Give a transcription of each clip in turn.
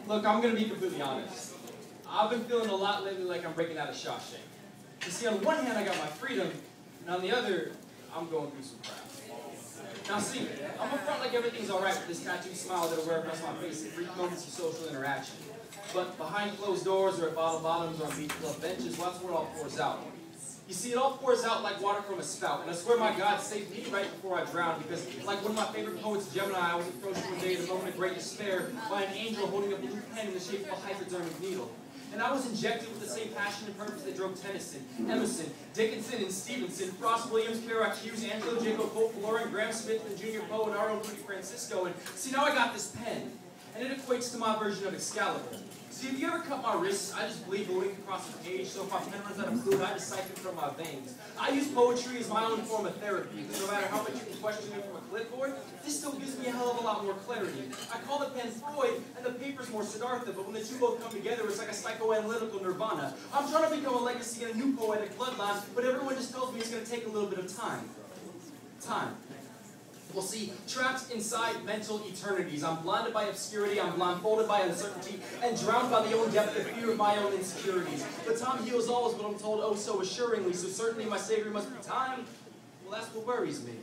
Look, I'm going to be completely honest. I've been feeling a lot lately like I'm breaking out of Shawshank. You see, on one hand, I got my freedom, and on the other, I'm going through some crap. Now see, I'm up front like everything's alright with this tattooed smile that'll wear across my face at brief moments of social interaction. But behind closed doors, or at bottle bottoms, or on beach club benches, well, that's where it all pours out. You see, it all pours out like water from a spout, and I swear my God saved me right before I drowned, because like one of my favorite poets, Gemini, I was approached one day at a moment of great despair by an angel holding a blue pen in the shape of a hypodermic needle. And I was injected with the same passion and purpose that drove Tennyson, Emerson, Dickinson, and Stevenson, Frost, Williams, Kerouac, Hughes, Angelo, Jacob, Pope, Lauren, Graham Smith, and Junior Poe, and our own Rudy Francisco. And see, now I got this pen, and it equates to my version of Excalibur. See, if you ever cut my wrists, I just bleed the ink across the page, so if my pen runs out of fluid, I just siphon from my veins. I use poetry as my own form of therapy, because no matter how much you can question me from a clipboard, this still gives me a hell of a lot more clarity. I call the pen Freud, and the paper's more Siddhartha, but when the two both come together, it's like a psychoanalytical nirvana. I'm trying to become a legacy and a new poetic bloodline, but everyone just tells me it's going to take a little bit of time. Well, see, trapped inside mental eternities, I'm blinded by obscurity, I'm blindfolded by uncertainty, and drowned by the own depth of fear of my own insecurities. But time heals all is what I'm told oh so assuringly, so certainly my Savior must be time. Well, that's what worries me.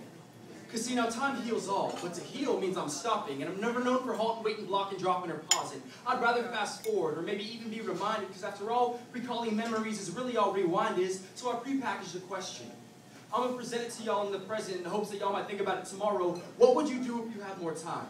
Because see, now time heals all, but to heal means I'm stopping, and I'm never known for halting, waiting, blocking, dropping, or pausing. I'd rather fast forward, or maybe even be reminded, because after all, recalling memories is really all rewind is, so I prepackaged the question. I'm going to present it to y'all in the present in the hopes that y'all might think about it tomorrow. What would you do if you had more time?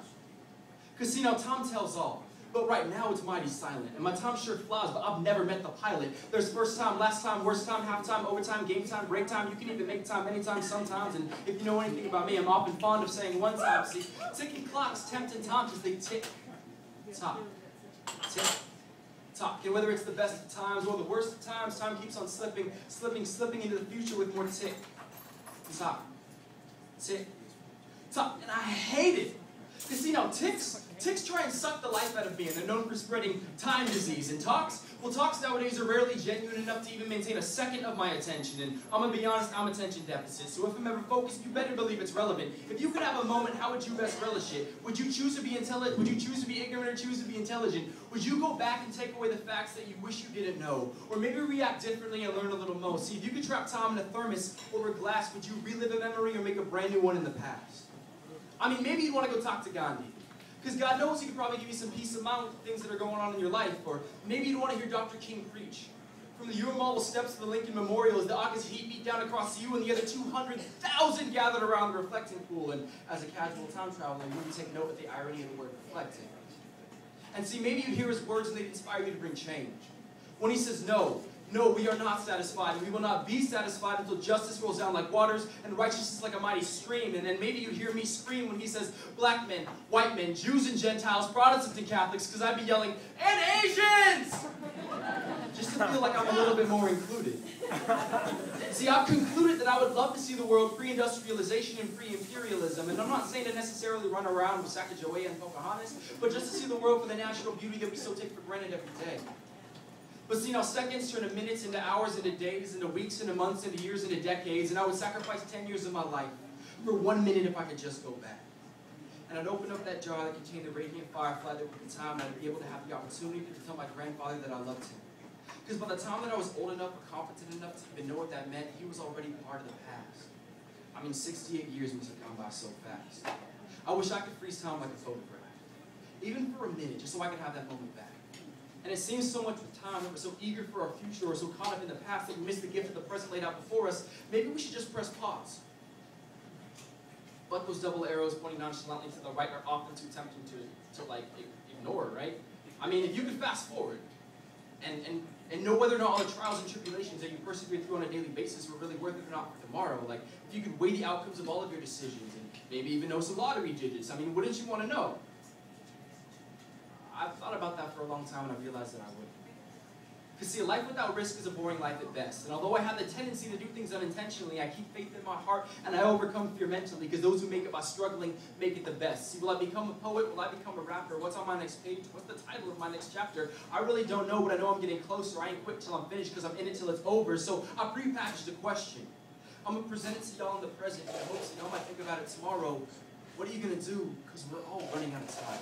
Because see, now time tells all. But right now it's mighty silent. And my time sure flies, but I've never met the pilot. There's first time, last time, worst time, half time, overtime, game time, break time. You can even make time anytime, sometimes. And if you know anything about me, I'm often fond of saying one time. See, ticking clocks, tempting times as they tick, tock, tick, tock. And whether it's the best of times or the worst of times, time keeps on slipping into the future with more tick. Tock, tick, tock, and I hate it. Because see now, ticks try and suck the life out of me, and they're known for spreading time disease. And talks nowadays are rarely genuine enough to even maintain a second of my attention. And I'm gonna be honest, I'm attention deficit. So if I'm ever focused, you better believe it's relevant. If you could have a moment, how would you best relish it? Would you choose to be intelligent? Would you choose to be ignorant or choose to be intelligent? Would you go back and take away the facts that you wish you didn't know? Or maybe react differently and learn a little more? See, if you could trap time in a thermos over glass, would you relive a memory or make a brand new one in the past? I mean, maybe you'd want to go talk to Gandhi. Because God knows he could probably give you some peace of mind with the things that are going on in your life. Or maybe you'd want to hear Dr. King preach. From the Uamal steps to the Lincoln Memorial as the August heat beat down across you and the other 200,000 gathered around the reflecting pool. And as a casual time traveler, you wouldn't take note of the irony of the word reflecting. And see, maybe you'd hear his words and they'd inspire you to bring change. When he says, no, we are not satisfied. We will not be satisfied until justice rolls down like waters and righteousness like a mighty stream. And then maybe you'd hear me scream when he says, black men, white men, Jews and Gentiles, Protestants and Catholics, because I'd be yelling, and Asians! Just to feel like I'm a little bit more included. See, I've concluded that I would love to see the world pre-industrialization and pre-imperialism. And I'm not saying to necessarily run around with Sacagawea and Pocahontas, but just to see the world for the natural beauty that we so take for granted every day. But see, now seconds turn to minutes, into hours, into days, into weeks, into months, into years, into decades, and I would sacrifice 10 years of my life for 1 minute if I could just go back. And I'd open up that jar that contained the radiant firefly that with the time, and I'd be able to have the opportunity to tell my grandfather that I loved him. Because by the time that I was old enough or competent enough to even know what that meant, he was already part of the past. I mean, 68 years must have gone by so fast. I wish I could freeze time like a photograph, even for a minute, just so I could have that moment back. And it seems so much with time that we're so eager for our future or so caught up in the past that we miss the gift of the present laid out before us. Maybe we should just press pause. But those double arrows pointing nonchalantly to the right are often too tempting to ignore, right? I mean, if you could fast forward and know whether or not all the trials and tribulations that you persevere through on a daily basis were really worth it or not for tomorrow, like if you could weigh the outcomes of all of your decisions and maybe even know some lottery digits, I mean, wouldn't you want to know? I've thought about that for a long time and I realized that I wouldn't. Because see, a life without risk is a boring life at best. And although I have the tendency to do things unintentionally, I keep faith in my heart and I overcome fear mentally, because those who make it by struggling make it the best. See, will I become a poet? Will I become a rapper? What's on my next page? What's the title of my next chapter? I really don't know, but I know I'm getting closer. I ain't quit till I'm finished because I'm in it till it's over. So I prepackaged a question. I'm going to present it to y'all in the present in hopes that y'all might think about it tomorrow. What are you going to do? Because we're all running out of time.